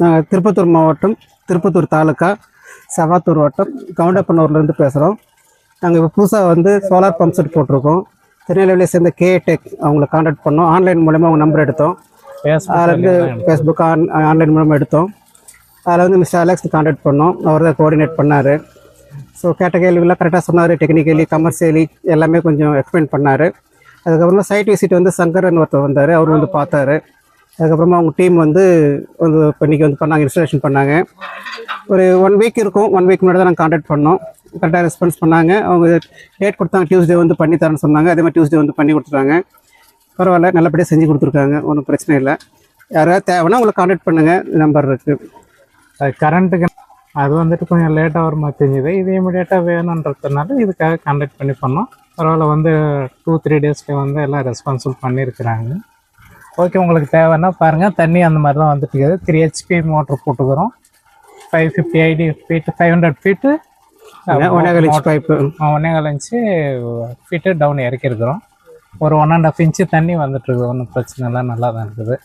நாங்கள் திருப்பத்தூர் மாவட்டம், திருப்பத்தூர் தாலுக்கா, செவாத்தூர் வட்டம், கவுண்டப்பனூர்லேருந்து பேசுகிறோம். நாங்கள் இப்போ புதுசாக வந்து சோலார் பம்ப் செட் போட்டிருக்கோம். திருநெல்வேலியை சேர்ந்த கேடெக் அவங்கள காண்டாக்ட் பண்ணோம். ஆன்லைன் மூலமாக அவங்க நம்பர் எடுத்தோம். அதில் ஃபேஸ்புக் ஆன்லைன் மூலமாக எடுத்தோம். அதில் வந்து மிஸ்டர் அலெக்ஸ் காண்டாக்ட் பண்ணோம். அவர் தான் கோஆர்டினேட் பண்ணார். ஸோ கேட்ட கேள்விகள்லாம் கரெக்டாக சொன்னார். டெக்னிக்கலி, கமர்ஷியலி எல்லாமே கொஞ்சம் எக்ஸ்பிளைன் பண்ணார். அதுக்கப்புறமா சைட் விசிட் வந்து சங்கரன் ஒருத்தர் வந்தார். அவர் வந்து பார்த்தாரு. அதுக்கப்புறமா அவங்க டீம் வந்து இன்றைக்கி வந்து பண்ணாங்க, இன்ஸ்டாலேஷன் பண்ணாங்க. ஒரு 1 வீக் இருக்கும். 1 வீக் முன்னாடி தான் நாங்கள் காண்டாக்ட் பண்ணோம். கரெக்டாக ரெஸ்பான்ஸ் பண்ணாங்க. அவங்க டேட் கொடுத்தாங்க, டியூஸ்டே வந்து பண்ணி தரேன்னு சொன்னாங்க. அதே மாதிரி டியூஸ்டே வந்து பண்ணி கொடுத்துட்டாங்க. பரவாயில்ல, நல்லபடியாக செஞ்சு கொடுத்துருக்காங்க. ஒன்றும் பிரச்சனை இல்லை. யாராவது தேவைன்னா உங்களை காண்டாக்ட் பண்ணுங்கள், நம்பர் இருக்குது. கரண்ட்டுக்கு அது வந்துட்டு கொஞ்சம் லேட்டாக வர மாதிரி தெரிஞ்சுது. இது இமீடியட்டாக வேணுன்றதுனால இதுக்காக காண்டாக்ட் பண்ணி பண்ணோம். பரவாயில்ல, வந்து 2-3 டேஸ்லேயே வந்து எல்லாம் ரெஸ்பான்சிபிள் பண்ணியிருக்கிறாங்க. ஓகே, உங்களுக்கு தேவைன்னா பாருங்கள். தண்ணி அந்த மாதிரி தான் வந்துட்டு இருக்குது. 3 HP மோட்ரு போட்டுக்கிறோம். 550 feet 500 feet 1.5 inch feet down இறக்கிருக்கிறோம். ஒரு 1.5 இன்ச்சு தண்ணி வந்துட்டுருக்குது. ஒன்றும் பிரச்சனை இல்லை, நல்லா தான் இருக்குது.